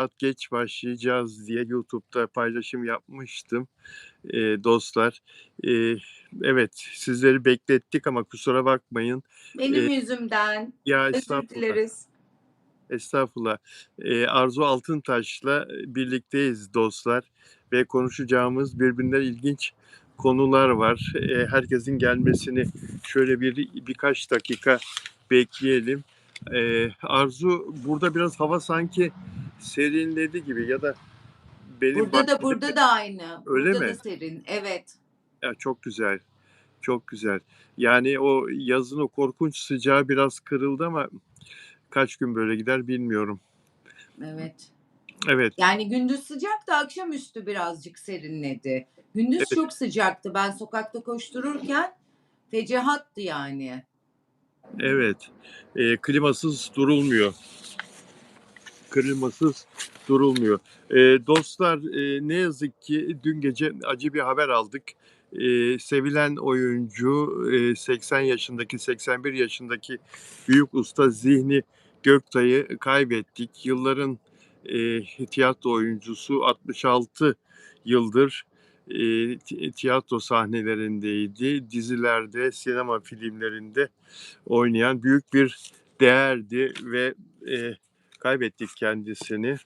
saat geç başlayacağız diye YouTube'da paylaşım yapmıştım, dostlar. Eee, evet, sizleri beklettik ama kusura bakmayın. Benim yüzümden. Ya, Özür estağfurullah, dileriz. estağfurullah. Arzu Altıntaş'la birlikteyiz dostlar ve konuşacağımız birbirinden ilginç konular var. Herkesin gelmesini şöyle birkaç dakika bekleyelim. Arzu, burada biraz hava sanki serinledi gibi ya da benim Burada da bahçede mi? burada da aynı. Öyle Burada da mi? serin. Evet. Ya, çok güzel, çok güzel. Yani o yazın o korkunç sıcağı biraz kırıldı ama kaç gün böyle gider bilmiyorum. Evet. Evet, Yani gündüz sıcaktı, akşamüstü birazcık serinledi. Gündüz evet, çok sıcaktı. Ben sokakta koştururken fecahattı yani. evet. Klimasız durulmuyor, klimasız durulmuyor. Dostlar, ne yazık ki dün gece acı bir haber aldık. Sevilen oyuncu, 80 yaşındaki, 81 yaşındaki büyük usta Zihni Göktay'ı kaybettik. Yılların, tiyatro oyuncusu, 66 yıldır, tiyatro sahnelerindeydi. Dizilerde, sinema filmlerinde oynayan büyük bir değerdi ve, kaybettik kendisini.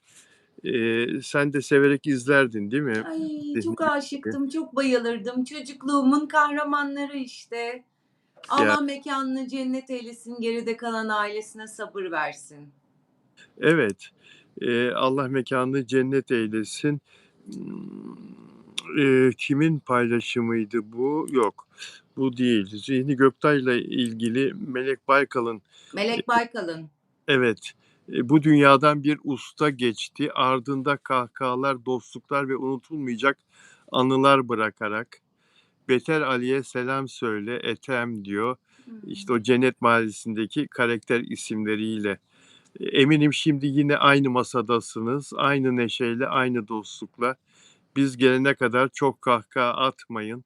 Sen de severek izlerdin, değil mi? Ay Zihni çok Gökçe'yi. aşıktım, çok bayılırdım. Çocukluğumun kahramanları işte. Ya, Allah mekânını cennet eylesin, geride kalan ailesine sabır versin. evet, Allah mekânını cennet eylesin. Imm, kimin paylaşımıydı bu? Yok, bu değil. Zihni Göktay'la ilgili Melek Baykal'ın. Melek Baykal'ın. Evet, bu dünyadan bir usta geçti. Ardında kahkahalar, dostluklar ve unutulmayacak anılar bırakarak. "Beter Ali'ye selam söyle, Ethem." diyor. İşte Hımm. o Cennet Mahallesi'ndeki karakter isimleriyle. Eminim şimdi yine aynı masadasınız, aynı neşeyle, aynı dostlukla. Biz gelene kadar çok kahkaha atmayın,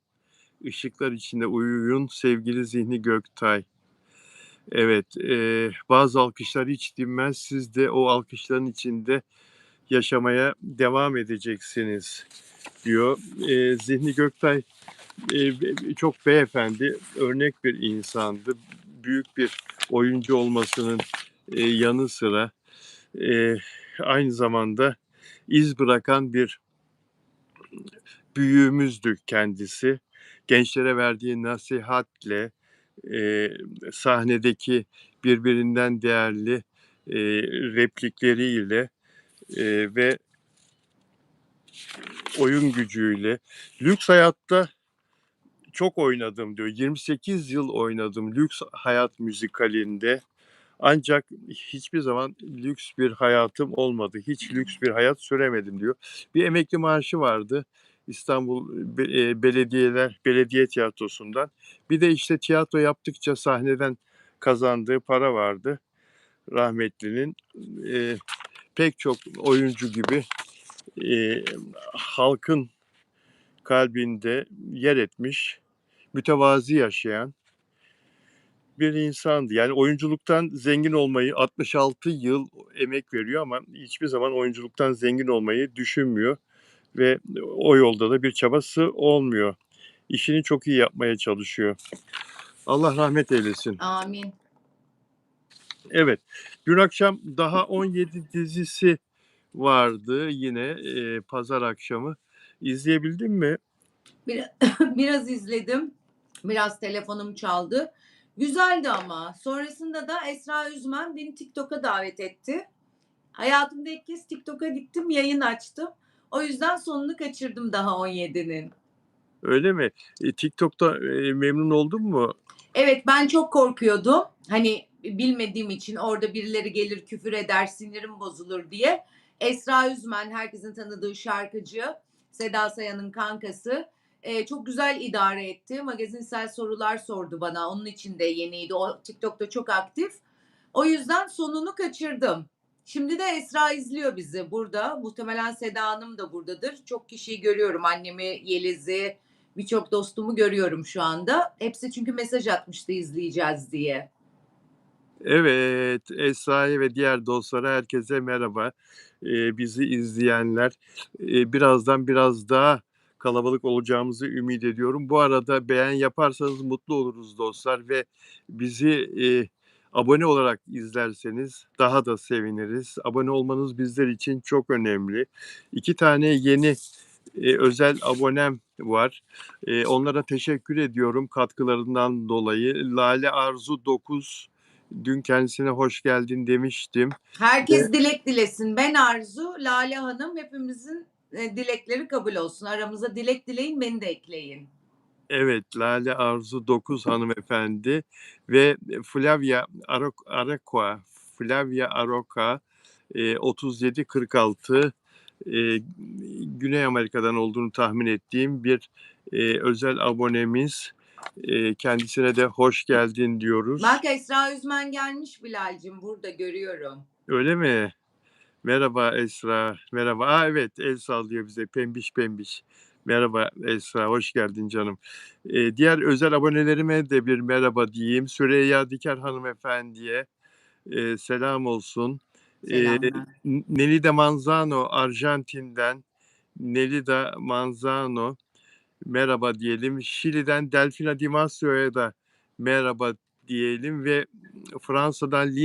ışıklar içinde uyuyun sevgili Zihni Göktay. Evet, bazı alkışlar hiç dinmez. Siz de o alkışların içinde yaşamaya devam edeceksiniz diyor. Zihni Göktay, çok beyefendi, örnek bir insandı. Büyük bir oyuncu olmasının, yanı sıra, eee, aynı zamanda iz bırakan bir büyüğümüzdü kendisi. Gençlere verdiği nasihatle, eee, sahnedeki birbirinden değerli, replikleriyle, ve oyun gücüyle "Lüks Hayat'ta çok oynadım." diyor. "28 yıl oynadım Lüks Hayat müzikalinde ancak hiçbir zaman lüks bir hayatım olmadı. Hiç lüks bir hayat süremedim." diyor. Bir emekli maaşı vardı İstanbul Belediye Tiyatrosu'ndan. Bir de, işte, tiyatro yaptıkça sahneden kazandığı para vardı rahmetlinin. Eee, pek çok oyuncu gibi, eee, halkın kalbinde yer etmiş, mütevazi yaşayan bir insandı. Yani oyunculuktan zengin olmayı 66 yıl emek veriyor ama hiçbir zaman oyunculuktan zengin olmayı düşünmüyor ve o yolda da bir çabası olmuyor. İşini çok iyi yapmaya çalışıyor. Allah rahmet eylesin. Amin. Evet, dün akşam Daha 17 dizisi vardı yine, pazar akşamı. İzleyebildin mi? Bir biraz izledim. Biraz telefonum çaldı. Güzeldi ama. Sonrasında da Esra Üzmen beni TikTok'a davet etti. Hayatımda ilk kez TikTok'a gittim, yayın açtım. O yüzden sonunu kaçırdım daha 17'nin. Öyle mi? TikTok'ta, memnun oldun mu? Evet, ben çok korkuyordum. Hani, bilmediğim için orada birileri gelir küfür eder, sinirim bozulur diye. Esra Üzmen, herkesin tanıdığı şarkıcı, Seda Sayan'ın kankası, çok güzel idare etti. Magazinsel sorular sordu bana. Onun için de yeniydi. O TikTok'ta çok aktif. O yüzden sonunu kaçırdım. Şimdi de Esra izliyor bizi burada. Muhtemelen Seda Hanım da buradadır. Çok kişiyi görüyorum. Annemi, Yeliz'i, birçok dostumu görüyorum şu anda. Hepsi çünkü mesaj atmıştı izleyeceğiz diye. Evet, Esra'ya ve diğer dostlara herkese merhaba. Bizi izleyenler, birazdan biraz daha kalabalık olacağımızı ümit ediyorum. Bu arada beğen yaparsanız mutlu oluruz dostlar ve bizi, abone olarak izlerseniz daha da seviniriz. Abone olmanız bizler için çok önemli. 2 tane yeni, özel abonem var. Onlara teşekkür ediyorum katkılarından dolayı. Lale Arzu 9, dün kendisine hoş geldin demiştim ve Herkes dilek dilesin. Ben Arzu, Lale Hanım hepimizin dilekleri kabul olsun. Aramıza dilek dileyin, beni de ekleyin. evet, Lale Arzu 9 hanımefendi ve Flavia Aroca, 3746, Güney Amerika'dan olduğunu tahmin ettiğim bir, özel abonemiz. Kendisine de hoş geldin diyoruz. Bak Esra Üzmen gelmiş Bilal'cim, burada görüyorum. Öyle mi? Merhaba Esra, merhaba. A, evet, el sallıyor bize pembiş pembiş. Merhaba Esra, hoş geldin canım. Diğer özel abonelerime de bir merhaba diyeyim. Süreyya Diker hanımefendiye, selam olsun. Selamlar. Nelida Manzano Arjantin'den, Nelida Manzano merhaba diyelim. Şili'den Delfina Di Masio'ya da merhaba diyelim ve Fransa'dan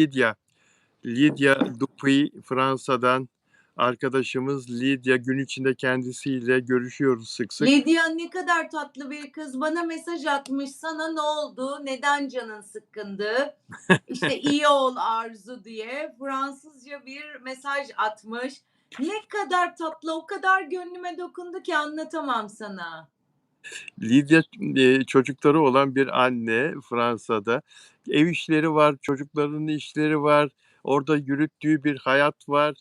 Lydia Dupuy, Fransa'dan arkadaşımız Lydia, gün içinde kendisiyle görüşüyoruz sık sık. Lidya ne kadar tatlı bir kız. Bana mesaj atmış. Sana ne oldu? Neden canın sıkkındı? İşte iyi ol Arzu diye Fransızca bir mesaj atmış. Ne kadar tatlı, o kadar gönlüme dokundu ki anlatamam sana. Lydia, çocukları olan bir anne Fransa'da. Ev işleri var, çocuklarının işleri var, orada yürüttüğü bir hayat var.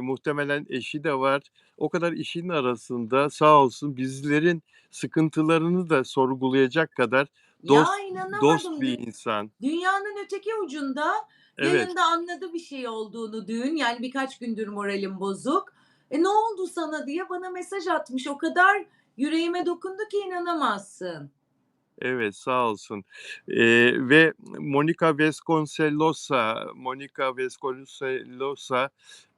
Muhtemelen eşi de var. O kadar işin arasında sağ olsun bizlerin sıkıntılarını da sorgulayacak kadar Ya dost inanamadım. bir insan. Dünyanın öteki ucunda Evet. yayında anladı bir şey olduğunu dün. Yani birkaç gündür moralim bozuk. Ne oldu sana diye bana mesaj atmış. O kadar yüreğime dokundu ki inanamazsın. Evet, sağ olsun. Ve Monica Vasconcelosa,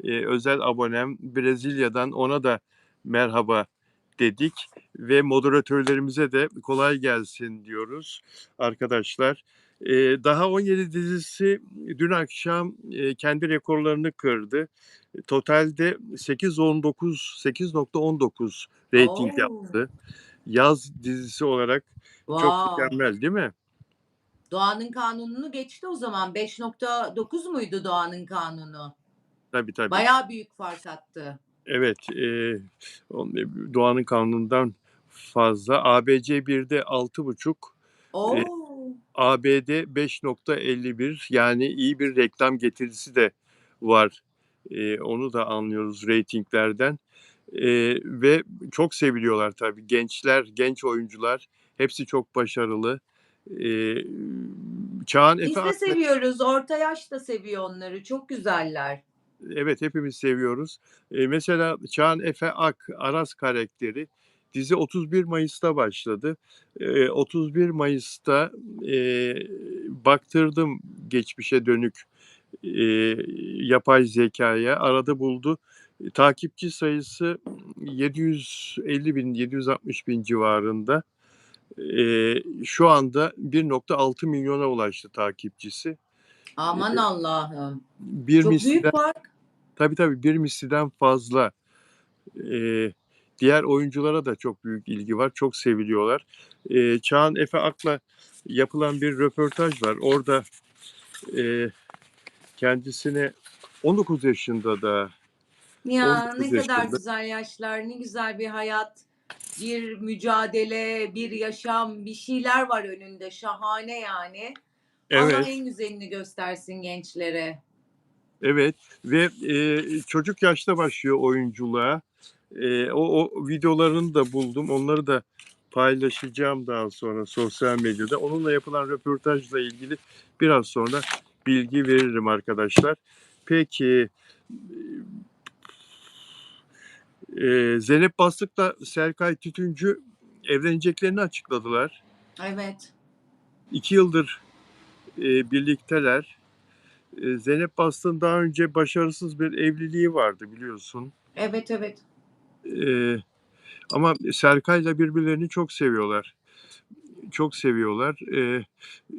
özel abonem Brezilya'dan, ona da merhaba dedik ve moderatörlerimize de kolay gelsin diyoruz arkadaşlar. Daha 17 dizisi dün akşam, kendi rekorlarını kırdı. Totalde 8.19 reyting Oo, yaptı. Yaz dizisi olarak çok wow. mükemmel değil mi? Doğanın kanununu geçti o zaman. 5.9 muydu Doğanın kanunu? Tabii, tabii. Bayağı büyük fark attı. Evet, Doğanın Kanunu'ndan fazla. ABC 1'de 6,5, eee, Oo. ABD 5.51, yani iyi bir reklam getirisi de var. Onu da anlıyoruz reytinglerden. Ve çok seviliyorlar tabii. Gençler, genç oyuncular hepsi çok başarılı. Eee, Çağan Efe Biz de Ak. seviyoruz. Orta yaş da seviyor onları. Çok güzeller. Evet, hepimiz seviyoruz. Mesela Çağan Efe Ak, Aras karakteri, dizi 31 Mayıs'ta başladı. 31 Mayıs'ta, baktırdım geçmişe dönük, yapay zekâya, aradı buldu. Takipçi sayısı 750.000, 760.000 civarında. Şu anda 1,6 milyona ulaştı takipçisi. Aman Eee, Allah'ım. bir Çok büyük misliden fark. Tabii, tabii, bir misliden fazla. Diğer oyunculara da çok büyük ilgi var, çok seviliyorlar. Çağan Efe Ak'la yapılan bir röportaj var. Orada, eee, kendisine 19 yaşında da Ya 19 ne kadar yaşında. güzel yaşlar, ne güzel bir hayat, bir mücadele, bir yaşam, bir şeyler var önünde. Şahane yani. Allah Evet, en güzelini göstersin gençlere. evet ve, çocuk yaşta başlıyor oyunculuğa. O videolarını da buldum. Onları da paylaşacağım daha sonra sosyal medyada. Onunla yapılan röportajla ilgili biraz sonra bilgi veririm arkadaşlar. Peki, Zeynep Bastık'la Serkay Tütüncü evleneceklerini açıkladılar. Evet. 2 yıldır, birlikteler. Zeynep Bastık'ın daha önce başarısız bir evliliği vardı biliyorsun. Evet, evet. Eee, ama Serkay'la birbirlerini çok seviyorlar. Çok seviyorlar.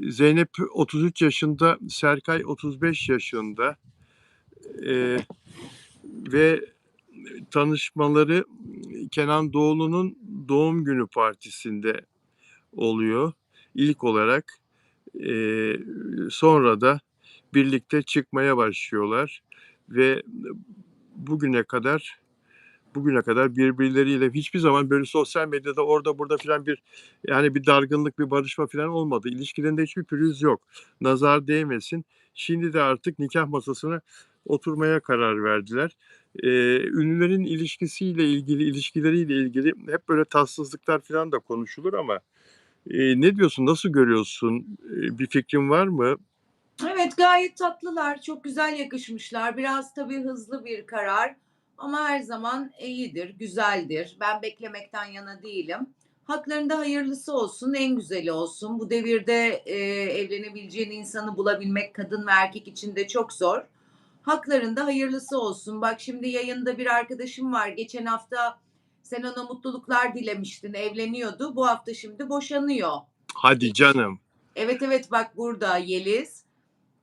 Zeynep 33 yaşında, Serkay 35 yaşında. Eee, ve tanışmaları Kenan Doğulu'nun doğum günü partisinde oluyor ilk olarak. Eee, sonra da birlikte çıkmaya başlıyorlar ve bugüne kadar bugüne kadar birbirleriyle hiçbir zaman böyle sosyal medyada orada burada filan yani bir dargınlık, bir barışma filan olmadı. İlişkilerinde hiçbir pürüz yok. Nazar değmesin. Şimdi de artık nikah masasına oturmaya karar verdiler. Ünlülerin ilişkileriyle ilgili hep böyle tatsızlıklar filan da konuşulur ama ne diyorsun? Nasıl görüyorsun? Bir fikrin var mı? Evet, gayet tatlılar, çok güzel yakışmışlar. Biraz tabii hızlı bir karar ama her zaman iyidir, güzeldir. Ben beklemekten yana değilim. Haklarında hayırlısı olsun, en güzeli olsun. Bu devirde, evlenebileceğin insanı bulabilmek kadın ve erkek için de çok zor. Haklarında hayırlısı olsun. Bak şimdi yayında bir arkadaşım var. Geçen hafta sen ona mutluluklar dilemiştin, evleniyordu. Bu hafta şimdi boşanıyor. Hadi Hiç. canım. Evet, evet, bak burada Yeliz.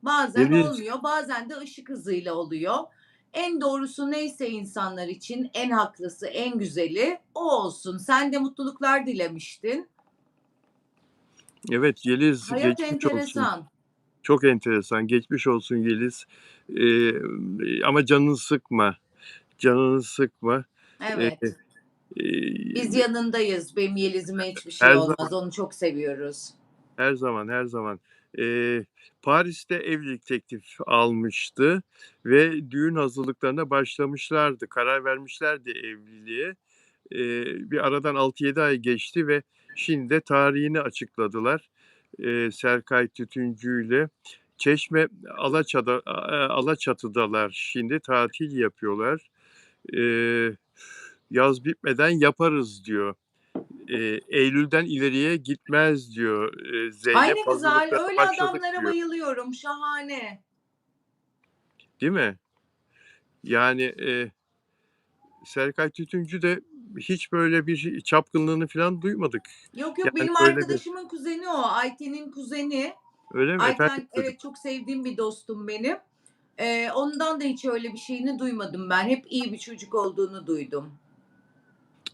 Bazen Deniz, olmuyor, bazen de ışık hızıyla oluyor. En doğrusu neyse insanlar için en haklısı, en güzeli o olsun. Sen de mutluluklar dilemiştin. evet Yeliz Hayat geçmiş olsun. enteresan. Çok enteresan. Geçmiş olsun Yeliz. Ama canını sıkma. Canını sıkma. Eee, Evet. Biz eee, yanındayız. Benim Yeliz'ime hiçbir şey her zaman, olmaz. Onu çok seviyoruz. her zaman, her zaman. Eee, Paris'te evlilik teklif almıştı ve düğün hazırlıklarına başlamışlardı. Karar vermişlerdi evliliğe. Bir aradan 6-7 ay geçti ve şimdi de tarihini açıkladılar. Serkay Tütüncü'yle. Çeşme Alaçatı'dalar şimdi tatil yapıyorlar. Eee, yaz bitmeden yaparız diyor. Eylül'den ileriye gitmez diyor Ay Zeynep. ne güzel. Hazırlıklara Öyle başladık adamlara diyor. bayılıyorum. Şahane. Değil mi? Yani Serkay Tütüncü de hiç böyle bir çapkınlığını falan duymadık. Yok yok, Yani benim böyle bir arkadaşımın kuzeni o. Ayten'in kuzeni. öyle mi efendim Ayten çocuk? evet çok sevdiğim bir dostum benim. Ondan da hiç öyle bir şeyini duymadım ben. Hep iyi bir çocuk olduğunu duydum.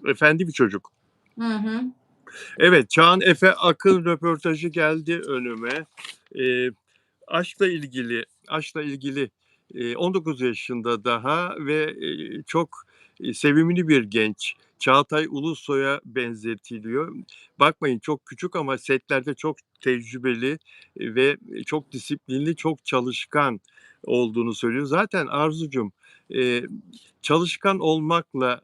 Efendi bir çocuk. Hı hı. Evet, Çağan Efe Akın röportajı geldi önüme. Eee, aşkla ilgili 19 yaşında daha ve çok sevimli bir genç. Çağatay Ulusoy'a benzetiliyor. Bakmayın çok küçük ama setlerde çok tecrübeli ve çok disiplinli, çok çalışkan olduğunu söylüyor. Zaten Arzucuğum, eee, çalışkan olmakla,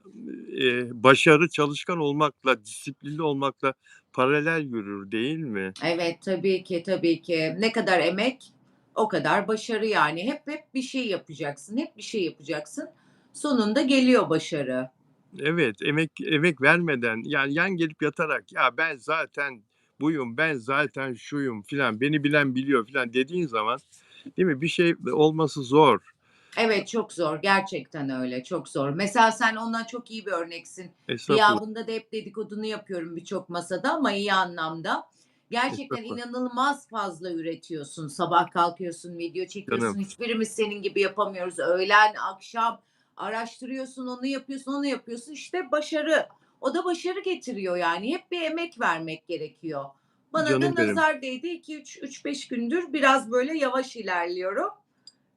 başarı çalışkan olmakla, disiplinli olmakla paralel yürür değil mi? Evet, tabii ki, tabii ki. Ne kadar emek, o kadar başarı yani. Hep bir şey yapacaksın, hep bir şey yapacaksın. Sonunda geliyor başarı. Evet, emek vermeden, yani yan gelip yatarak, "Ya, ben zaten buyum, ben zaten şuyum." filan, "Beni bilen biliyor." filan dediğin zaman, değil mi, bir şey olması zor. Evet, çok zor. Gerçekten öyle, çok zor. Mesela sen ona çok iyi bir örneksin. Estağfurullah, Gıyabında da hep dedikodunu yapıyorum birçok masada ama iyi anlamda. Gerçekten estağfurullah. inanılmaz fazla üretiyorsun. Sabah kalkıyorsun, video Canım, çekiyorsun. Hiçbirimiz senin gibi yapamıyoruz. Öğlen, akşam araştırıyorsun, onu yapıyorsun, onu yapıyorsun. İşte başarı. O da başarı getiriyor yani. Hep bir emek vermek gerekiyor. Bana canım da benim. nazar değdi. 2-3-5 gündür biraz böyle yavaş ilerliyorum.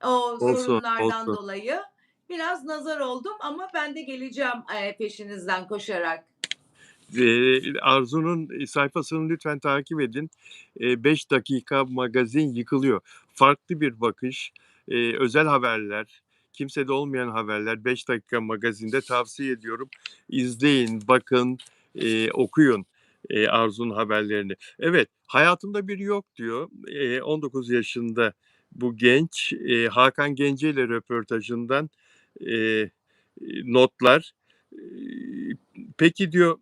O Olsun, sorunlardan olsun. dolayı biraz nazar oldum ama ben de geleceğim, peşinizden koşarak. Arzu'nun sayfasını lütfen takip edin. 5 dakika magazin yıkılıyor. Farklı bir bakış, özel haberler, kimsede olmayan haberler 5 dakika magazinde tavsiye ediyorum. İzleyin, bakın, okuyun, Arzu'nun haberlerini. Evet, hayatımda biri yok diyor. 19 yaşında bu genç, Hakan Gence'yle röportajından, eee, notlar. Eee Peki diyor,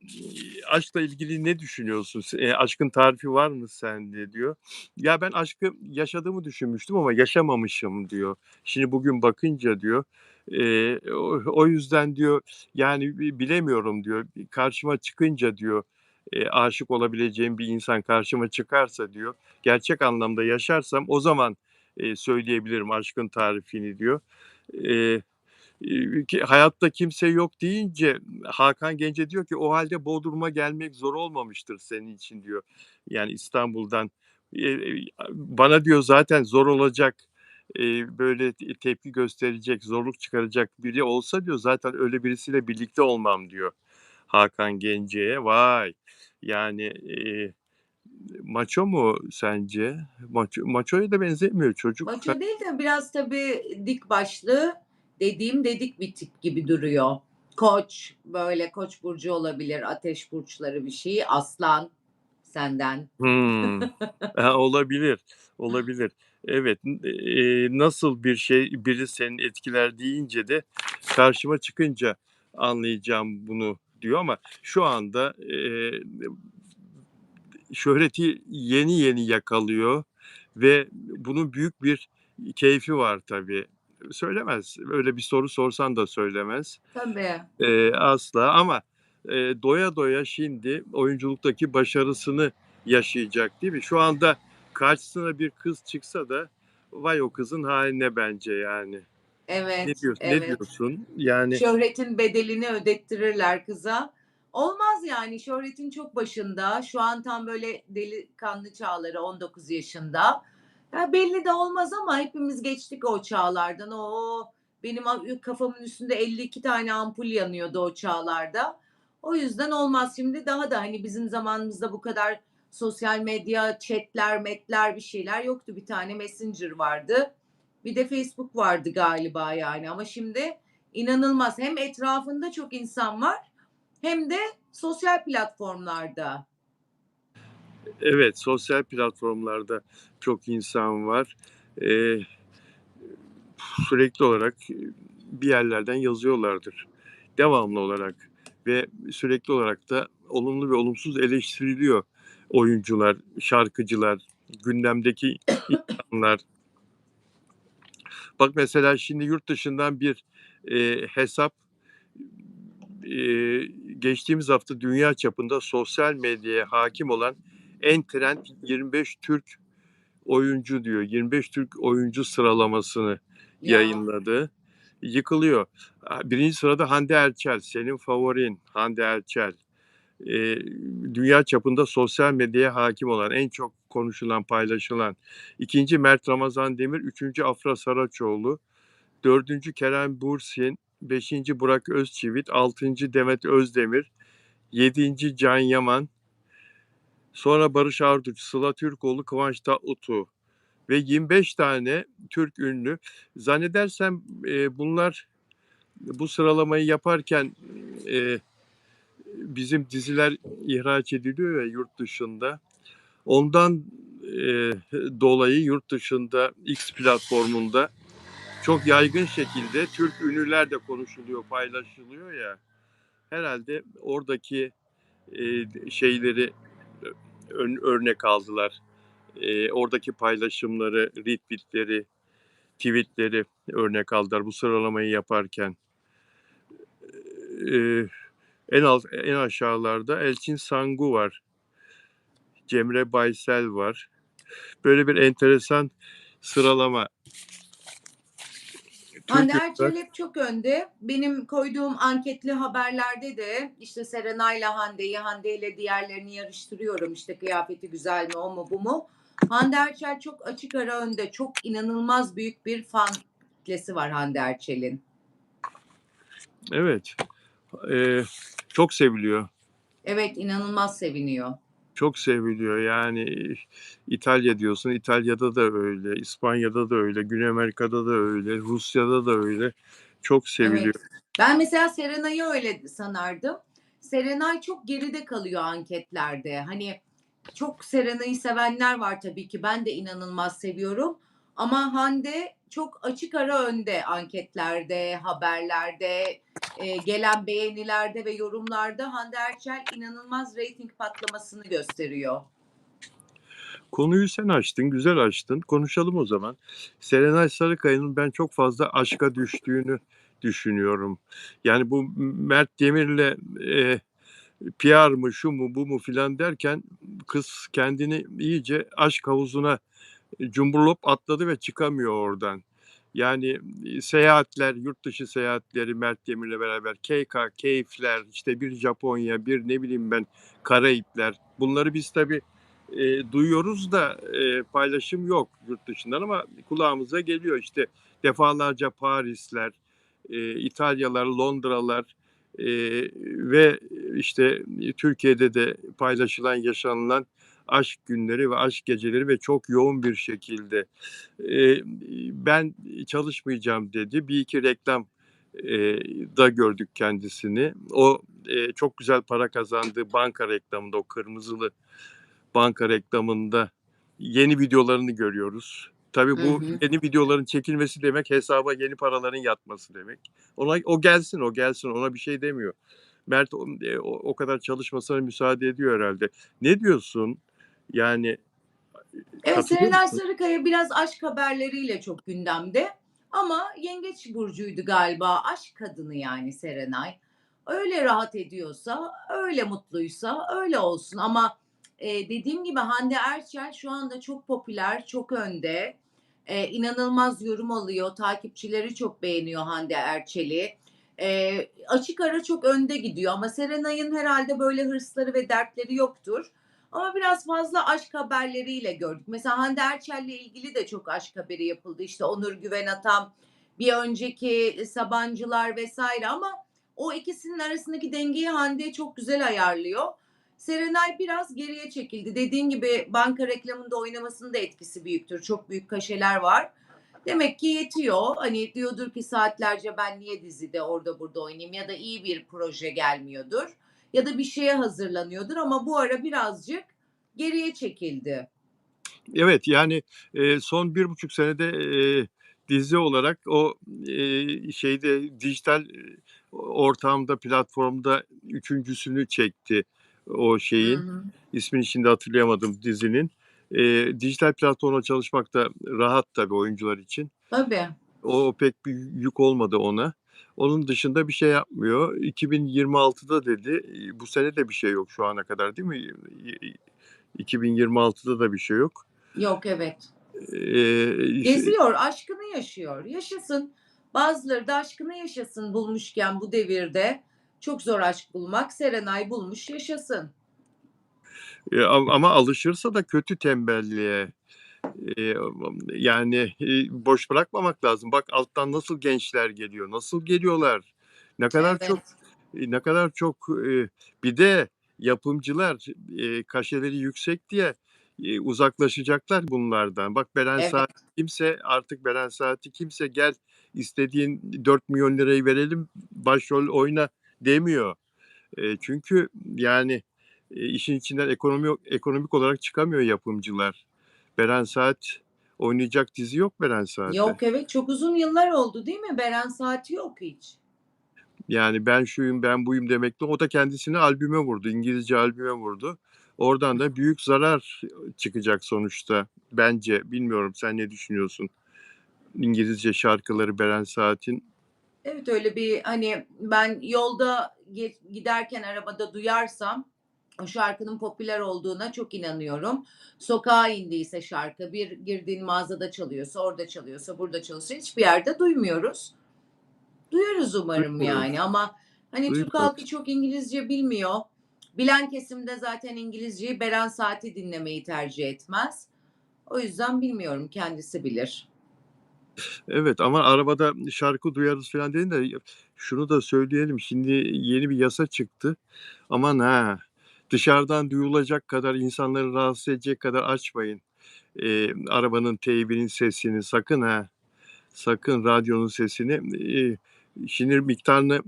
aşkla ilgili ne düşünüyorsun? Aşkın tarifi var mı sende diyor. Ya ben aşkı yaşadığımı düşünmüştüm ama yaşamamışım diyor. Şimdi bugün bakınca diyor, o yüzden diyor, yani bilemiyorum diyor. Karşıma çıkınca diyor, aşık olabileceğim bir insan karşıma çıkarsa diyor, gerçek anlamda yaşarsam o zaman, söyleyebilirim aşkın tarifini diyor. Eee hayatta kimse yok deyince Hakan Gence diyor ki, "O halde Bodrum'a gelmek zor olmamıştır senin için." diyor. Yani İstanbul'dan. Bana diyor zaten zor olacak, böyle tepki gösterecek, zorluk çıkaracak biri olsa diyor zaten öyle birisiyle birlikte olmam diyor Hakan Gence'ye. Vay! Yani, maço mu sence? Maçoya da benzemiyor çocuk. Maço değil de biraz tabii dik başlı, dediğim dedik bir tip gibi duruyor. Koç, böyle Koç burcu olabilir, ateş burçları bir şey. Aslan senden. Hımm. Olabilir, olabilir. Evet, nasıl bir şey biri seni etkiler deyince de karşıma çıkınca anlayacağım bunu diyor ama şu anda, şöhreti yeni yeni yakalıyor ve bunun büyük bir keyfi var tabii. Söylemez, öyle bir soru sorsan da söylemez. Tabii. Asla ama, doya doya şimdi oyunculuktaki başarısını yaşayacak, değil mi? Şu anda karşısına bir kız çıksa da vay o kızın haline bence yani. Evet, Ne evet. diyorsun? Yani Şöhretin bedelini ödettirirler kıza. Olmaz yani şöhretin çok başında. Şu an tam böyle delikanlı çağları 19 yaşında. Ya belli de olmaz ama hepimiz geçtik o çağlardan. O benim kafamın üstünde 52 tane ampul yanıyordu o çağlarda. O yüzden olmaz. Şimdi daha da hani bizim zamanımızda bu kadar sosyal medya, chatler, metler bir şeyler yoktu. Bir tane Messenger vardı. Bir de Facebook vardı galiba yani ama şimdi İnanılmaz. Hem etrafında çok insan var hem de sosyal platformlarda. evet, sosyal platformlarda çok insan var. Eee, sürekli olarak, bir yerlerden yazıyorlardır. Devamlı olarak ve sürekli olarak da olumlu ve olumsuz eleştiriliyor oyuncular, şarkıcılar, gündemdeki insanlar. Bak mesela şimdi yurt dışından bir, hesap, geçtiğimiz hafta dünya çapında sosyal medyaya hakim olan en trend 25 Türk oyuncu diyor. 25 Türk oyuncu sıralamasını Ya, yayınladı. Yıkılıyor. 1'inci sırada Hande Erçel, senin favorin Hande Erçel. Eee, dünya çapında sosyal medyaya hakim olan, en çok konuşulan, paylaşılan. 2'nci Mert Ramazan Demir, 3'üncü Afra Saraçoğlu, 4'üncü Kerem Bürsin, 5'inci Burak Özçivit, 6'ncı Demet Özdemir, 7'nci Can Yaman, sonra Barış Arduç, Sıla Türkoğlu, Kıvanç Tatlıtuğ ve 25 tane Türk ünlü. Zannedersem, bunlar bu sıralamayı yaparken, bizim diziler ihraç ediliyor ya yurt dışında. Ondan, dolayı yurt dışında X platformunda çok yaygın şekilde Türk ünlüler de konuşuluyor, paylaşılıyor ya. Herhalde oradaki, şeyleri örnek aldılar. Oradaki paylaşımları, retweet'leri, tweet'leri örnek aldılar bu sıralamayı yaparken. Eee, en aşağılarda Elçin Sangu var, Cemre Baysel var. Böyle bir enteresan sıralama. Hande Türk ünlüler. Erçel hep çok önde. Benim koyduğum anketli haberlerde de işte Serenay'la Hande'yi, Hande ile diğerlerini yarıştırıyorum. İşte kıyafeti güzel mi, o mu, bu mu? Hande Erçel çok açık ara önde. Çok inanılmaz büyük bir fan kitlesi var Hande Erçel'in. Evet, eee, çok seviliyor. Evet, inanılmaz seviniyor. Çok seviliyor. Yani İtalya diyorsun, İtalya'da da öyle, İspanya'da da öyle, Güney Amerika'da da öyle, Rusya'da da öyle. Çok seviliyor. Evet. Ben mesela Serenay'ı öyle sanardım. Serenay çok geride kalıyor anketlerde. Hani çok Serenay'ı sevenler var tabii ki. Ben de inanılmaz seviyorum. Ama Hande çok açık ara önde anketlerde, haberlerde, gelen beğenilerde ve yorumlarda Hande Erçel inanılmaz reyting patlamasını gösteriyor. Konuyu sen açtın, güzel açtın. Konuşalım o zaman. Serenay Sarıkaya'nın ben çok fazla aşka düştüğünü düşünüyorum. Yani bu Mert Demir'le PR mı, şu mu, bu mu filan derken kız kendini iyice aşk havuzuna cumburlop atladı ve çıkamıyor oradan. Yani seyahatler, yurt dışı seyahatleri Mert Demir'le beraber keyifler, işte bir Japonya, bir ne bileyim ben Karayipler. Bunları biz tabii duyuyoruz da paylaşım yok yurt dışından ama kulağımıza geliyor. İşte defalarca Parisler, İtalyalar, Londralar e, ve işte Türkiye'de de paylaşılan, yaşanılan aşk günleri ve aşk geceleri ve çok yoğun bir şekilde ben çalışmayacağım dedi. Bir iki reklam da gördük kendisini. O çok güzel para kazandığı banka reklamında, o kırmızılı banka reklamında yeni videolarını görüyoruz. Tabii Hı bu hı. yeni videoların çekilmesi demek hesaba yeni paraların yatması demek. Ona o gelsin, o gelsin. Ona bir şey demiyor. Mert o kadar çalışmasına müsaade ediyor herhalde. Ne diyorsun? Yani Evet, katılıyor Serenay musun? Sarıkaya biraz aşk haberleriyle çok gündemde. Ama Yengeç burcuydu galiba. Aşk kadını yani Serenay. Öyle rahat ediyorsa, öyle mutluysa öyle olsun. Ama dediğim gibi Hande Erçel şu anda çok popüler, çok önde. İnanılmaz yorum alıyor. Takipçileri çok beğeniyor Hande Erçel'i. Açık ara çok önde gidiyor ama Serenay'ın herhalde böyle hırsları ve dertleri yoktur. Ama biraz fazla aşk haberleriyle gördük. Mesela Hande Erçel'le ilgili de çok aşk haberi yapıldı. İşte Onur Güven Atam, bir önceki Sabancılar vesaire ama o ikisinin arasındaki dengeyi Hande çok güzel ayarlıyor. Serenay biraz geriye çekildi. Dediğin gibi banka reklamında oynamasının da etkisi büyüktür. Çok büyük kaşeler var. Demek ki yetiyor. Hani diyordur ki saatlerce ben niye dizide orada burada oynayayım ya da iyi bir proje gelmiyordur ya da bir şeye hazırlanıyordur ama bu ara birazcık geriye çekildi. Evet, yani, son 1,5 senede, dizi olarak o, şeyde dijital, ortamda, platformda üçüncüsünü çekti o Hı şeyin. hı. İsmini şimdi hatırlayamadım dizinin. Dijital platformla çalışmak da rahat tabii oyuncular için. Tabii. O pek bir yük olmadı ona. Onun dışında bir şey yapmıyor. 2026'da dedi, bu sene de bir şey yok şu ana kadar değil mi? 2026'da da bir şey yok. Yok, evet. İşte, Geziyor, aşkını yaşıyor. Yaşasın. Bazıları da aşkını yaşasın bulmuşken bu devirde. Çok zor aşk bulmak. Serenay bulmuş, yaşasın. ama alışırsa da kötü tembelliğe. Eee, yani, boş bırakmamak lazım. Bak alttan nasıl gençler geliyor, nasıl geliyorlar. Ne kadar çok, Evet, ne kadar çok, bir de yapımcılar, kaşeleri yüksek diye, uzaklaşacaklar bunlardan. Bak Beren evet. Saat kimse artık Beren Saat'i kimse gel istediğin 4 milyon lirayı verelim, başrol oyna demiyor. Çünkü yani, işin içinden ekonomik olarak çıkamıyor yapımcılar. Beren Saat oynayacak dizi yok Beren Saat'e. Yok, evet. Çok uzun yıllar oldu değil mi? Beren Saati yok hiç. Yani ben şuyum, ben buyum demekle o da kendisini albüme vurdu, İngilizce albüme vurdu. Oradan da büyük zarar çıkacak sonuçta bence. Bilmiyorum sen ne düşünüyorsun? İngilizce şarkıları Beren Saat'in. Evet, öyle bir, hani, ben yolda giderken arabada duyarsam o şarkının popüler olduğuna çok inanıyorum. Sokağa indiyse şarkı, bir girdiğin mağazada çalıyorsa, orada çalıyorsa, burada çalıyorsa hiçbir yerde duymuyoruz. Duyarız umarım yani Duymuyoruz, ama, hani, Türk halkı duymuyoruz. çok İngilizce bilmiyor. Bilen kesim de zaten İngilizceyi Beren Saat'i dinlemeyi tercih etmez. O yüzden bilmiyorum, kendisi bilir. Evet ama arabada şarkı duyarız falan dedin de şunu da söyleyelim. Şimdi yeni bir yasa çıktı. Aman ha, dışarıdan duyulacak kadar, insanları rahatsız edecek kadar açmayın, arabanın teybinin sesini sakın ha. Sakın radyonun sesini. Şimdi miktarını,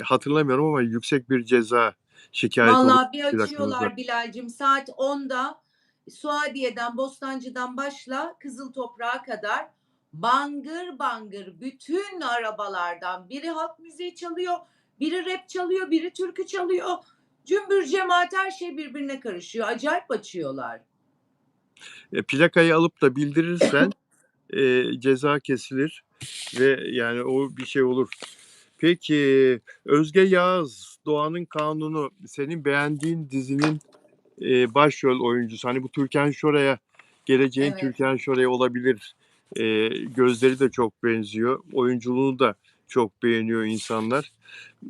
hatırlamıyorum ama yüksek bir ceza şikâyet olur Vallahi bir plakanıza. açıyorlar Bilal'cim saat 10'da Suadiye'den, Bostancı'dan başla Kızıl Toprak'a kadar bangır bangır bütün arabalardan biri halk müziği çalıyor, biri rap çalıyor, biri türkü çalıyor. Cümbür cemaat her şey birbirine karışıyor. Acayip açıyorlar. Plakayı alıp da bildirirsen ceza kesilir ve yani o bir şey olur. Peki Özge Yağız, Doğanın Kanunu senin beğendiğin dizinin başrol oyuncusu. Hani bu Türkan Şoray'a, geleceğin Evet. Türkan Şoray'a olabilir. Gözleri de çok benziyor. Oyunculuğunu da çok beğeniyor insanlar.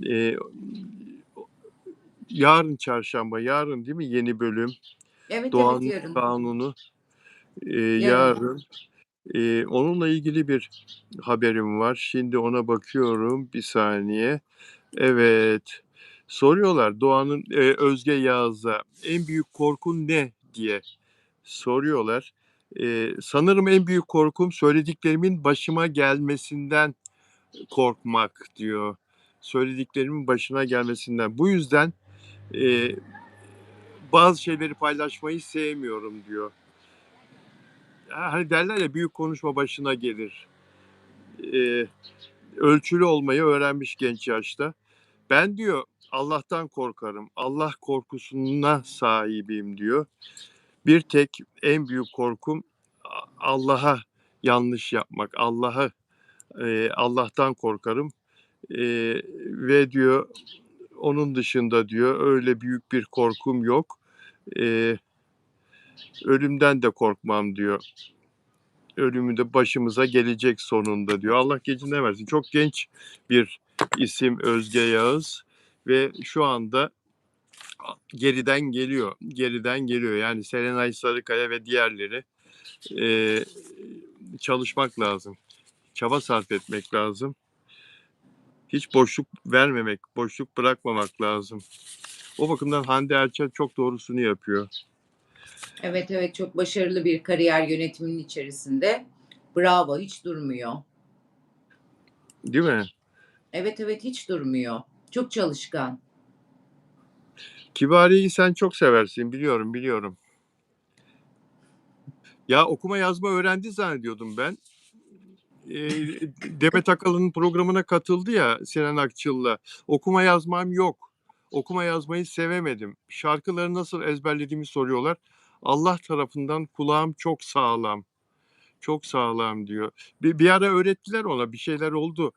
E, Yarın çarşamba, yarın değil mi yeni bölüm? Evet, evet, Doğanın yarın. Kanunu Yarın. yarın. Onunla ilgili bir haberim var. Şimdi ona bakıyorum. Bir saniye. Evet. Soruyorlar Doğan'ın Özge Yağız'a en büyük korkun ne diye soruyorlar. Sanırım en büyük korkum söylediklerimin başıma gelmesinden korkmak diyor. Söylediklerimin başına gelmesinden. Bu yüzden e, bazı şeyleri paylaşmayı sevmiyorum diyor. Hani derler ya büyük konuşma başına gelir. E, Ölçülü olmayı öğrenmiş genç yaşta. Ben diyor Allah'tan korkarım. Allah korkusuna sahibim diyor. Bir tek en büyük korkum Allah'a yanlış yapmak. Allah'tan korkarım. E, Ve diyor onun dışında diyor öyle büyük bir korkum yok. E, Ölümden de korkmam diyor. Ölümü de başımıza gelecek sonunda diyor. Allah gecinden versin. Çok genç bir isim Özge Yağız ve şu anda geriden geliyor. Geriden geliyor. Yani Serenay Sarıkaya ve diğerleri e, çalışmak lazım. Çaba sarf etmek lazım. Hiç boşluk vermemek, boşluk bırakmamak lazım. O bakımdan Hande Erçel çok doğrusunu yapıyor. Evet, evet, çok başarılı bir kariyer yönetiminin içerisinde. Bravo, hiç durmuyor. Değil mi? Evet, evet, hiç durmuyor. Çok çalışkan. Kibariye'yi sen çok seversin. Biliyorum, biliyorum. Ya okuma yazma öğrendi zannediyordum ben. e, Demet Akalın'ın programına katıldı ya Sinan Akçıl'la. Okuma yazmam yok. Okuma yazmayı sevemedim. Şarkıları nasıl ezberlediğimi soruyorlar. Allah tarafından kulağım çok sağlam. Çok sağlam diyor. Bir ara öğrettiler ona bir şeyler oldu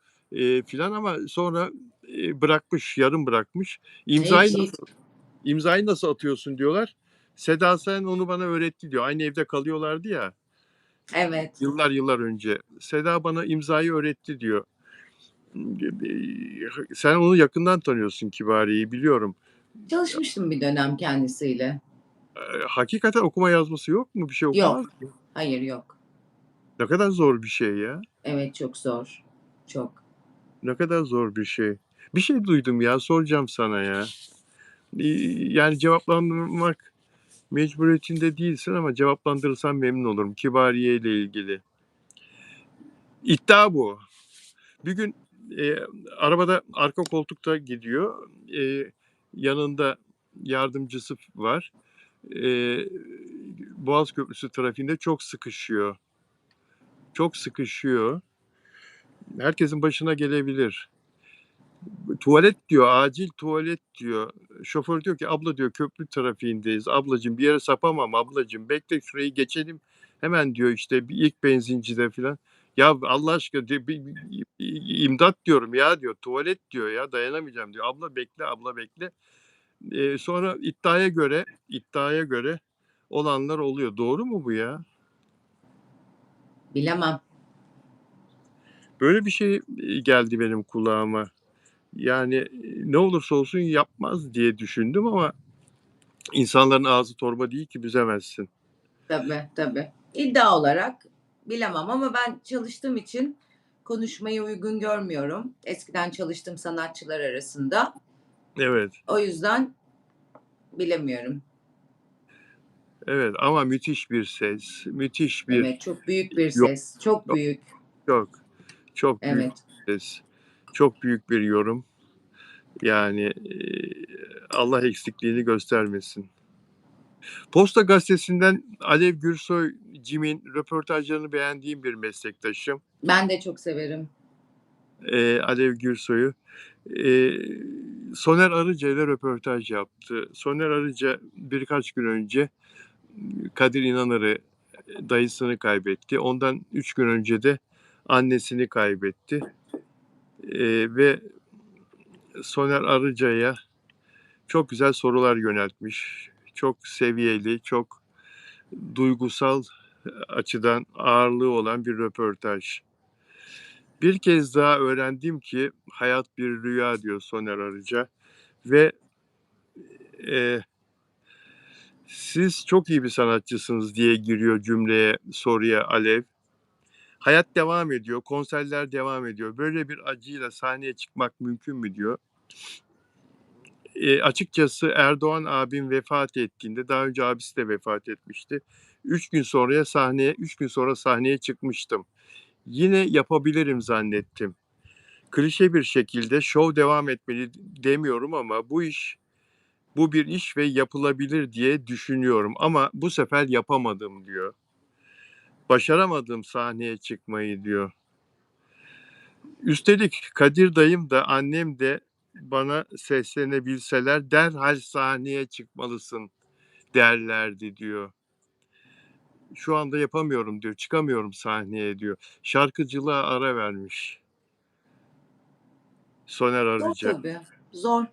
filan ama sonra bırakmış, yarım bırakmış. İmzayı Hiç, hiç. nasıl, imzayı nasıl atıyorsun diyorlar. Seda Sayan onu bana öğretti diyor. Aynı evde kalıyorlardı ya. Evet. Yıllar yıllar önce. Seda bana imzayı öğretti diyor. Sen onu yakından tanıyorsun Kibariye'yi biliyorum. Çalışmıştım bir dönem kendisiyle. Hakikaten okuma yazması yok mu? Bir şey okumaz Yok. mı? Hayır, yok. Ne kadar zor bir şey ya. Evet, çok zor. Çok. Ne kadar zor bir şey. Bir şey duydum ya soracağım sana ya. Yani cevaplandırmak mecburiyetinde değilsin ama cevaplandırırsan memnun olurum. Kibariye ile ilgili. İddia bu. Bir gün e, arabada arka koltukta gidiyor. Yanında yardımcısı var. E, Boğaz Köprüsü trafiğinde çok sıkışıyor. Çok sıkışıyor. Herkesin başına gelebilir. Tuvalet diyor, acil tuvalet diyor. Şoför diyor ki abla diyor köprü trafiğindeyiz. Ablacığım bir yere sapamam ablacığım. Bekle şurayı geçelim. Hemen diyor işte bir ilk benzincide falan. Ya Allah aşkına diyor, imdat diyorum ya diyor. Tuvalet diyor ya dayanamayacağım diyor. Abla bekle abla bekle. Sonra iddiaya göre olanlar oluyor. Doğru mu bu ya? Bilemem. Böyle bir şey geldi benim kulağıma. Yani ne olursa olsun yapmaz diye düşündüm ama insanların ağzı torba değil ki büzemezsin. Tabii, tabii. İddia olarak bilemem ama ben çalıştığım için konuşmayı uygun görmüyorum. Eskiden çalıştığım sanatçılar arasında. Evet, O yüzden bilemiyorum. evet ama müthiş bir ses, müthiş bir Evet, çok büyük bir yorum, ses. Çok çok, büyük. çok, çok büyük Evet. bir ses, çok büyük bir yorum. Yani Allah eksikliğini göstermesin. Posta Gazetesi'nden Alev Gürsoy Cim'in röportajlarını beğendiğim bir meslektaşım. Ben de çok severim. Alev Gürsoy'u. Eee, Soner Arıca ile röportaj yaptı. Soner Arıca birkaç gün önce Kadir İnanır'ı, dayısını kaybetti. Ondan 3 gün önce de annesini kaybetti. Ve Soner Arıca'ya çok güzel sorular yöneltmiş. Çok seviyeli, çok duygusal açıdan ağırlığı olan bir röportaj. Bir kez daha öğrendim ki hayat bir rüya diyor Soner Arıca ve siz çok iyi bir sanatçısınız diye giriyor cümleye, soruya Alev. Hayat devam ediyor, konserler devam ediyor. Böyle bir acıyla sahneye çıkmak mümkün mü diyor. Açıkçası Erdoğan abim vefat ettiğinde, daha önce abisi de vefat etmişti. 3 gün sonra sahneye çıkmıştım. Yine yapabilirim zannettim. Klişe bir şekilde şov devam etmeli demiyorum ama bu bir iş ve yapılabilir diye düşünüyorum ama bu sefer yapamadım diyor. Başaramadım sahneye çıkmayı diyor. Üstelik Kadir dayım da annem de bana seslenebilseler derhal sahneye çıkmalısın derlerdi diyor. Şu anda yapamıyorum diyor, çıkamıyorum sahneye diyor. Şarkıcılığa ara vermiş Soner Zor Arıca. tabii. Zor.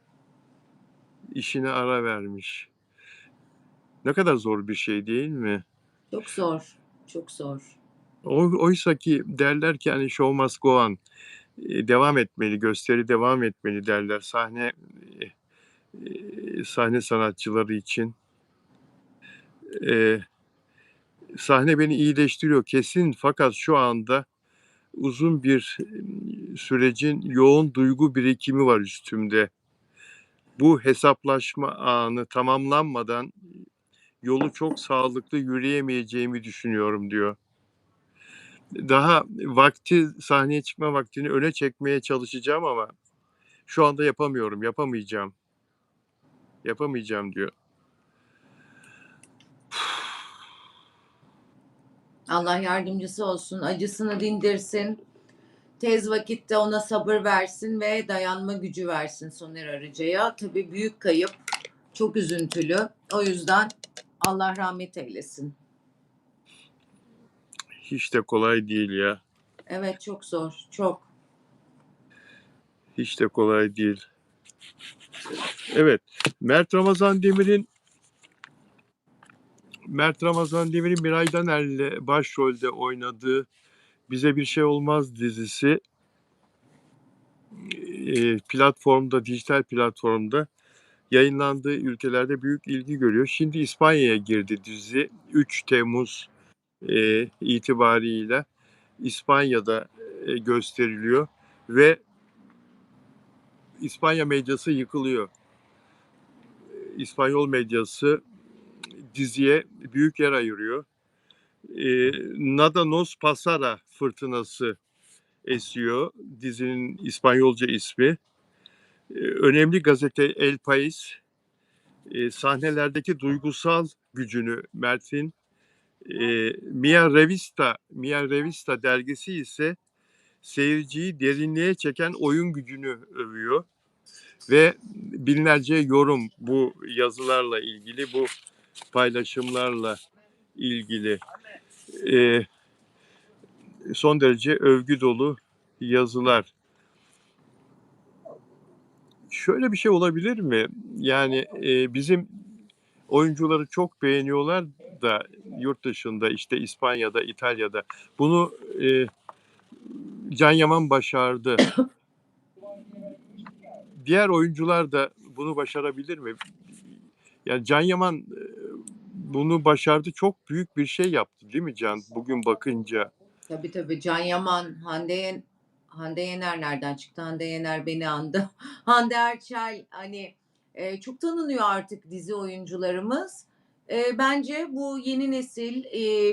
İşine ara vermiş. Ne kadar zor bir şey değil mi? Çok zor. Çok zor. Oysa ki derler ki hani show must go on. Devam etmeli, gösteri devam etmeli derler sahne sanatçıları için. Eee, Sahne beni iyileştiriyor kesin fakat şu anda uzun bir sürecin yoğun duygu birikimi var üstümde. Bu hesaplaşma anı tamamlanmadan yolu çok sağlıklı yürüyemeyeceğimi düşünüyorum diyor. Daha sahneye çıkma vaktini öne çekmeye çalışacağım ama şu anda yapamıyorum, yapamayacağım. Yapamayacağım diyor. Allah yardımcısı olsun. Acısını dindirsin. Tez vakitte ona sabır versin ve dayanma gücü versin Soner Arıca'ya. Tabii büyük kayıp. Çok üzüntülü. O yüzden Allah rahmet eylesin. Hiç de kolay değil ya. Evet, çok zor. Çok. Hiç de kolay değil. Evet, Mert Ramazan Demir'in Miray Daner'le başrolde oynadığı Bize Bir Şey Olmaz dizisi dijital platformda yayınlandığı ülkelerde büyük ilgi görüyor. Şimdi İspanya'ya girdi dizi. 3 Temmuz itibariyle İspanya'da gösteriliyor ve İspanya medyası yıkılıyor. İspanyol medyası diziye büyük yer ayırıyor. Nada nos pasara fırtınası esiyor dizinin İspanyolca ismi. Önemli gazete El País sahnelerdeki duygusal gücünü Mert'in Mia Revista dergisi ise seyirciyi derinliğe çeken oyun gücünü övüyor ve binlerce yorum bu yazılarla ilgili, bu paylaşımlarla ilgili son derece övgü dolu yazılar. Şöyle bir şey olabilir mi? Yani bizim oyuncuları çok beğeniyorlar da yurt dışında işte İspanya'da, İtalya'da bunu Can Yaman başardı. Diğer oyuncular da bunu başarabilir mi? Yani Can Yaman bunu başardı. Çok büyük bir şey yaptı değil mi Can? Bugün bakınca. Tabii tabii. Can Yaman, Hande Yener nereden çıktı? Hande Yener beni andı. Hande Erçel hani çok tanınıyor artık dizi oyuncularımız. Bence bu yeni nesil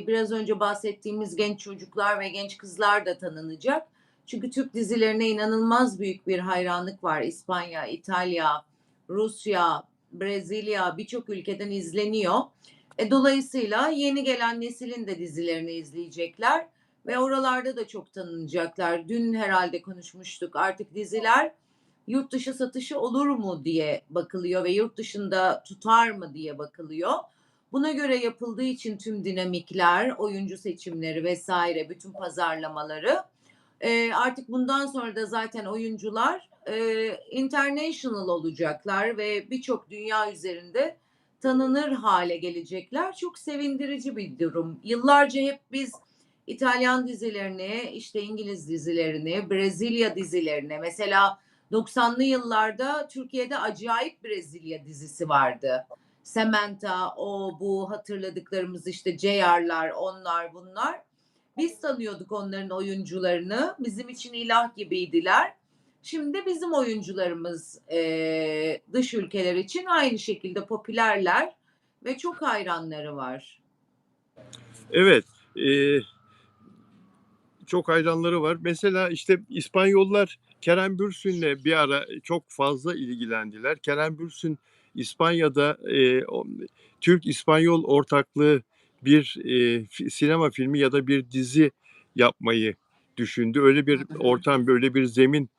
biraz önce bahsettiğimiz genç çocuklar ve genç kızlar da tanınacak. Çünkü Türk dizilerine inanılmaz büyük bir hayranlık var. İspanya, İtalya, Rusya. Brezilya birçok ülkeden izleniyor. Dolayısıyla yeni gelen neslin de dizilerini izleyecekler ve oralarda da çok tanınacaklar. Dün herhalde konuşmuştuk. Artık diziler yurt dışı satışı olur mu diye bakılıyor ve yurt dışında tutar mı diye bakılıyor. Buna göre yapıldığı için tüm dinamikler, oyuncu seçimleri vesaire bütün pazarlamaları, artık bundan sonra da zaten oyuncular, international olacaklar ve birçok dünya üzerinde tanınır hale gelecekler. Çok sevindirici bir durum. Yıllarca hep biz İtalyan dizilerini, işte İngiliz dizilerini, Brezilya dizilerini mesela 90'lı yıllarda Türkiye'de acayip Brezilya dizisi vardı. Samantha, o bu hatırladıklarımız işte JR'lar, onlar bunlar. Biz tanıyorduk onların oyuncularını. Bizim için ilah gibiydiler. Şimdi bizim oyuncularımız dış ülkeler için aynı şekilde popülerler ve çok hayranları var. Evet, çok hayranları var. Mesela işte İspanyollar Kerem Bürsin'le bir ara çok fazla ilgilendiler. Kerem Bürsin İspanya'da Türk-İspanyol ortaklığı bir sinema filmi ya da bir dizi yapmayı düşündü. Öyle bir Hı hı. ortam, böyle bir zemin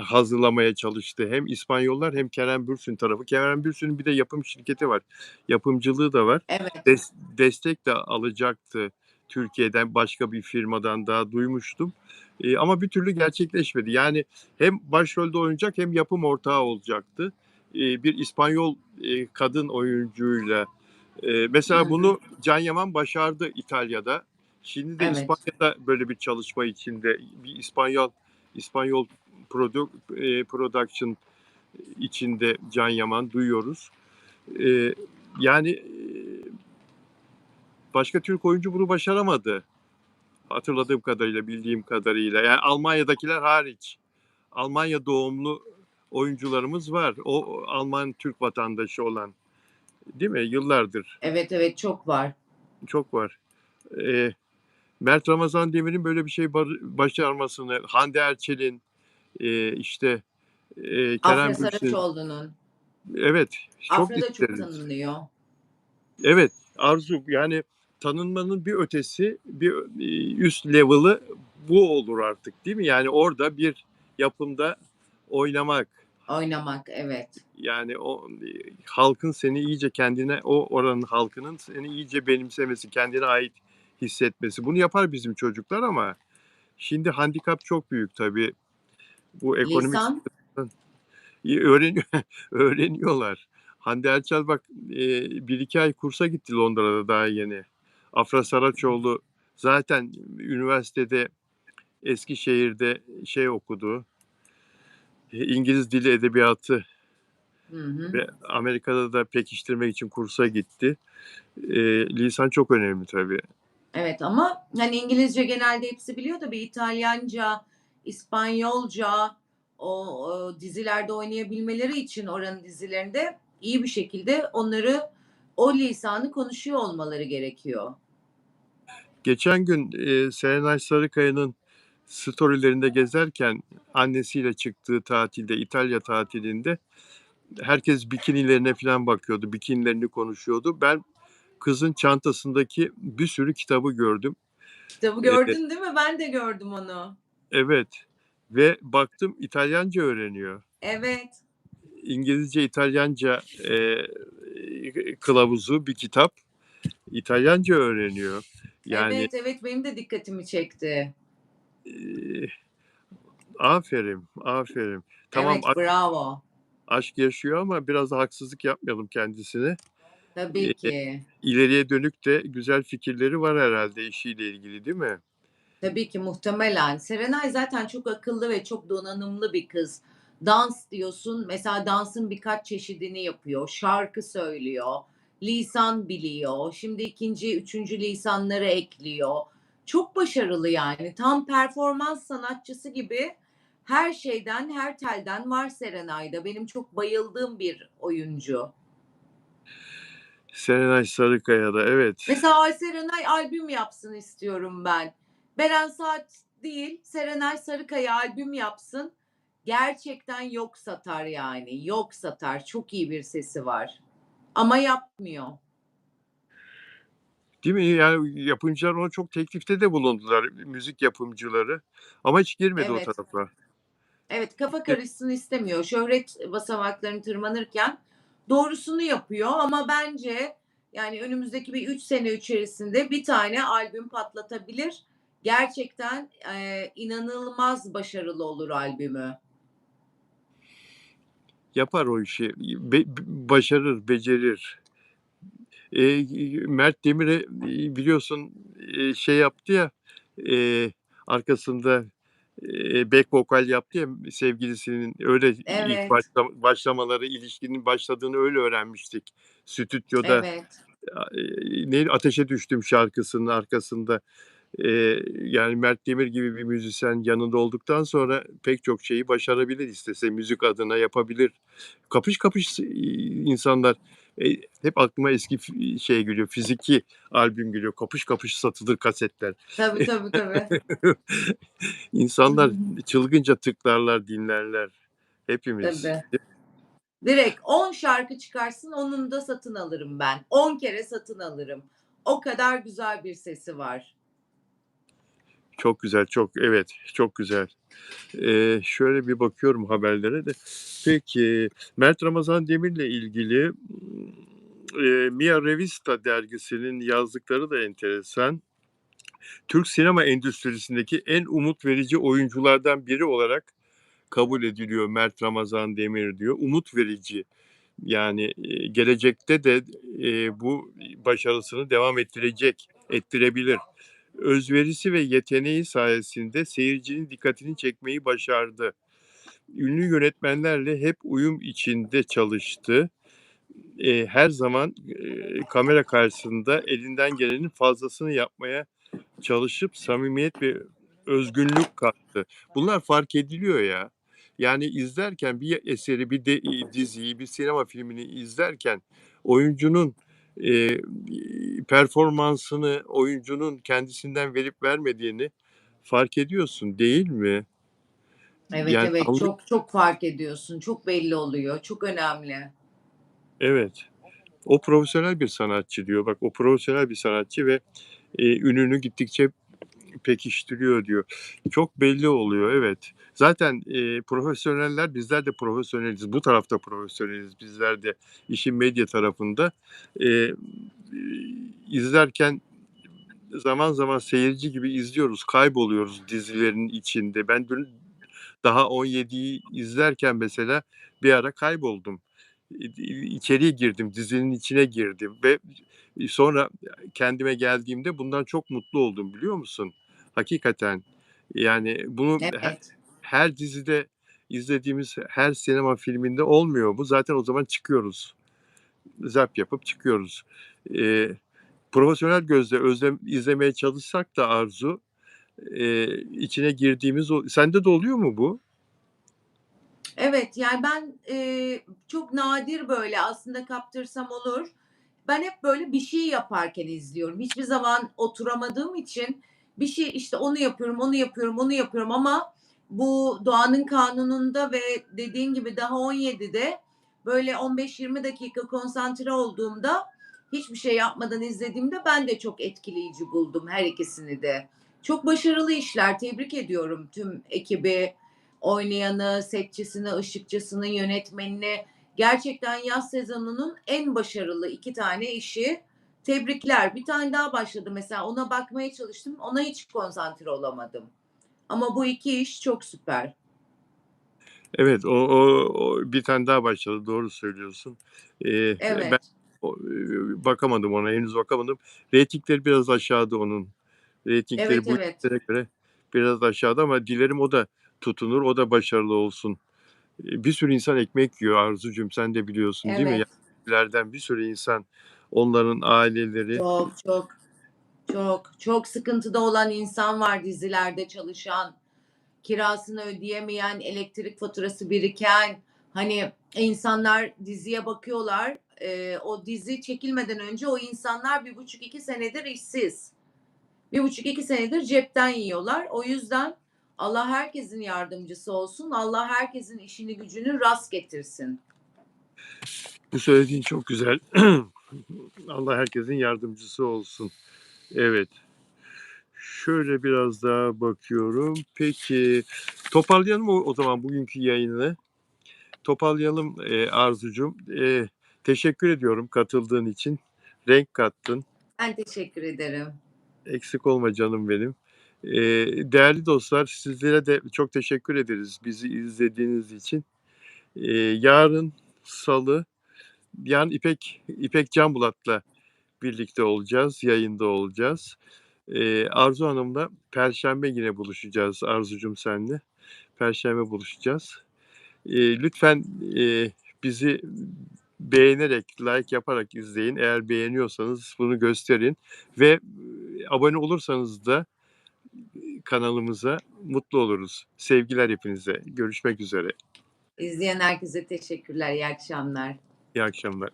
hazırlamaya çalıştı. Hem İspanyollar hem Kerem Bürsin tarafı. Kerem Bürsin'in bir de yapım şirketi var. Yapımcılığı da var. Evet. Destek de alacaktı Türkiye'den başka bir firmadan daha duymuştum. Ama bir türlü gerçekleşmedi. Yani hem başrolde oynayacak hem yapım ortağı olacaktı. Bir İspanyol kadın oyuncuyla. Hı Mesela hı. bunu Can Yaman başardı İtalya'da. Şimdi de Evet. İspanya'da böyle bir çalışma içinde. Bir İspanyol production içinde Can Yaman duyuyoruz. E, yani başka Türk oyuncu bunu başaramadı. Hatırladığım kadarıyla, bildiğim kadarıyla. Yani Almanya'dakiler hariç. Almanya doğumlu oyuncularımız var. O Alman Türk vatandaşı olan. Değil mi? Yıllardır. Evet, evet çok var. Çok var. Ee, Mert Ramazan Demir'in böyle bir şey başarmasını, Hande Erçel'in, işte Afra Kerem Bürsin. Saraçoğlu'nun. Evet, çok Afra da çok isteriz. tanınıyor. Evet, arzu yani tanınmanın bir ötesi, bir üst level'ı bu olur artık değil mi? Yani orada bir yapımda oynamak. Oynamak, evet. Yani o halkın seni iyice kendine, o oranın halkının seni iyice benimsemesi, kendine ait hissetmesi. Bunu yapar bizim çocuklar ama şimdi handikap çok büyük tabii. Bu ekonomik Lisan. sıkıntıdan öğreniyor, öğreniyorlar. Hande Erçel bak 1-2 ay kursa gitti Londra'da daha yeni. Afra Saraçoğlu zaten üniversitede Eskişehir'de şey okudu. İngiliz dili edebiyatı Hı hı. ve Amerika'da da pekiştirmek için kursa gitti. Lisan çok önemli tabii. Evet ama hani İngilizce genelde hepsi biliyor da bir İtalyanca, İspanyolca o dizilerde oynayabilmeleri için oranın dizilerinde iyi bir şekilde onları o lisanı konuşuyor olmaları gerekiyor. Geçen gün Serenay Sarıkaya'nın storylerinde gezerken annesiyle çıktığı tatilde, İtalya tatilinde herkes bikinilerine falan bakıyordu. Bikinilerini konuşuyordu. Ben kızın çantasındaki bir sürü kitabı gördüm. Kitabı E, gördün değil mi? Ben de gördüm onu. evet ve baktım İtalyanca öğreniyor. Evet. İngilizce, İtalyanca kılavuzu bir kitap. İtalyanca öğreniyor. Yani Evet, evet benim de dikkatimi çekti. e, aferin, aferin. Tamam Evet, bravo. aşk yaşıyor ama biraz da haksızlık yapmayalım kendisine. Tabii E, ki. ileriye dönük de güzel fikirleri var herhalde işiyle ilgili değil mi? Tabii ki muhtemelen. Serenay zaten çok akıllı ve çok donanımlı bir kız. Dans diyorsun, mesela dansın birkaç çeşidini yapıyor, şarkı söylüyor, lisan biliyor, şimdi 2'nci, 3'üncü lisanları ekliyor. Çok başarılı yani. Tam performans sanatçısı gibi her şeyden, her telden var Serenay'da. Benim çok bayıldığım bir oyuncu. Serenay Sarıkaya'da evet. Mesela Ay Serenay albüm yapsın istiyorum ben. Beren Saat değil, Serenay Sarıkaya albüm yapsın. Gerçekten yok satar yani. Yok satar. Çok iyi bir sesi var. Ama yapmıyor. Değil mi? Yani yapımcılar ona çok teklifte de bulundular, müzik yapımcıları. Ama hiç girmedi o Evet. tarafa. Evet, kafa karışsın istemiyor. Şöhret basamaklarını tırmanırken doğrusunu yapıyor ama bence yani önümüzdeki bir 3 sene içerisinde bir tane albüm patlatabilir. Gerçekten, inanılmaz başarılı olur albümü. Yapar o işi. Başarır, becerir. Mert Demir'e, biliyorsun, şey yaptı ya, eee, arkasında, back vokal yaptı ya sevgilisinin. Öyle ilk Evet, başlamaları, ilişkinin başladığını öyle öğrenmiştik. Stüdyoda, evet. neydi, Ateşe Düştüm şarkısının arkasında. Yani Mert Demir gibi bir müzisyen yanında olduktan sonra pek çok şeyi başarabilir, istese müzik adına yapabilir. Kapış kapış insanlar, hep aklıma eski şey geliyor, Fiziki albüm geliyor. Kapış kapış satılır kasetler. Tabii, tabii, tabii. İnsanlar çılgınca tıklarlar, dinlerler. Hepimiz. Tabii. Direkt 10 şarkı çıkarsın, onun da satın alırım ben. 10 kere satın alırım. O kadar güzel bir sesi var. Çok güzel, çok evet, çok güzel. Şöyle bir bakıyorum haberlere de. Peki, Mert Ramazan Demir'le ilgili, Mia Revista dergisinin yazdıkları da enteresan. Türk sinema endüstrisindeki en umut verici oyunculardan biri olarak kabul ediliyor Mert Ramazan Demir diyor. Umut verici. Yani, gelecekte de, bu başarısını devam ettirebilir. Özverisi ve yeteneği sayesinde seyircinin dikkatini çekmeyi başardı. Ünlü yönetmenlerle hep uyum içinde çalıştı. Her zaman, kamera karşısında elinden gelenin fazlasını yapmaya çalışıp samimiyet ve özgünlük kattı. Bunlar fark ediliyor ya. Yani izlerken bir eseri, diziyi, bir sinema filmini izlerken oyuncunun, performansını, oyuncunun kendisinden verip vermediğini fark ediyorsun, değil mi? Evet, Yani evet. Çok çok fark ediyorsun. Çok belli oluyor. Çok önemli. Evet. O profesyonel bir sanatçı diyor. Bak o profesyonel bir sanatçı ve, ününü gittikçe pekiştiriyor diyor. Çok belli oluyor, evet. Zaten, profesyoneller, bizler de profesyoneliz. Bu tarafta profesyoneliz bizler de işin medya tarafında. Eee, izlerken zaman zaman seyirci gibi izliyoruz, kayboluyoruz dizilerin içinde. Ben dün daha 17'yi izlerken mesela bir ara kayboldum. İçeriye girdim, dizinin içine girdim ve sonra kendime geldiğimde bundan çok mutlu oldum, biliyor musun? Hakikaten. Yani bunu Evet. her dizide izlediğimiz her sinema filminde olmuyor bu. Zaten o zaman çıkıyoruz. Zap yapıp çıkıyoruz. Eee, profesyonel gözle izlemeye çalışsak da Arzu, içine girdiğimiz sende de oluyor mu bu? Evet, yani ben, çok nadir böyle aslında kaptırsam olur. Ben hep böyle bir şey yaparken izliyorum. Hiçbir zaman oturamadığım için bir şey, işte, onu yapıyorum, onu yapıyorum, onu yapıyorum ama bu doğanın kanununda ve dediğin gibi daha 17'de böyle 15-20 dakika konsantre olduğumda, hiçbir şey yapmadan izlediğimde ben de çok etkileyici buldum her ikisini de. Çok başarılı işler. Tebrik ediyorum tüm ekibi, oynayanı, setçisini, ışıkçısını, yönetmenini. Gerçekten yaz sezonunun en başarılı 2 tane işi. Tebrikler. Bir tane daha başladı mesela, ona bakmaya çalıştım. Ona hiç konsantre olamadım. Ama bu 2 iş çok süper. Evet, o bir tane daha başladı, doğru söylüyorsun. Ben Evet. bakamadım ona, henüz bakamadım. Reytingleri biraz aşağıda onun. Reytingleri Evet, bu evet. işlere göre biraz aşağıda ama dilerim o da tutunur, o da başarılı olsun. Bir sürü insan ekmek yiyor Arzucuğum, sen de biliyorsun değil mi? Evet. Yani bir sürü insan, onların aileleri. Çok, çok, çok, çok sıkıntıda olan insan var dizilerde çalışan. Kirasını ödeyemeyen, elektrik faturası biriken, hani insanlar diziye bakıyorlar. O dizi çekilmeden önce o insanlar 1,5-2 senedir işsiz. 1,5-2 senedir cepten yiyorlar. O yüzden Allah herkesin yardımcısı olsun. Allah herkesin işini gücünü rast getirsin. Bu söylediğin çok güzel. Allah herkesin yardımcısı olsun. Evet. Şöyle biraz daha bakıyorum. Peki toparlayalım o zaman bugünkü yayını. Toparlayalım Arzucuğum. Teşekkür ediyorum katıldığın için. Renk kattın. Ben teşekkür ederim. Eksik olma canım benim. Değerli dostlar, sizlere de çok teşekkür ederiz bizi izlediğiniz için. Yarın Salı, yarın İpek Canbulat'la birlikte olacağız, yayında olacağız. Arzu Hanım'la Perşembe yine buluşacağız Arzucum senle. Perşembe buluşacağız. Lütfen bizi beğenerek, like yaparak izleyin. Eğer beğeniyorsanız bunu gösterin ve abone olursanız da kanalımıza mutlu oluruz. Sevgiler hepinize. Görüşmek üzere. İzleyen herkese teşekkürler. İyi akşamlar. İyi akşamlar.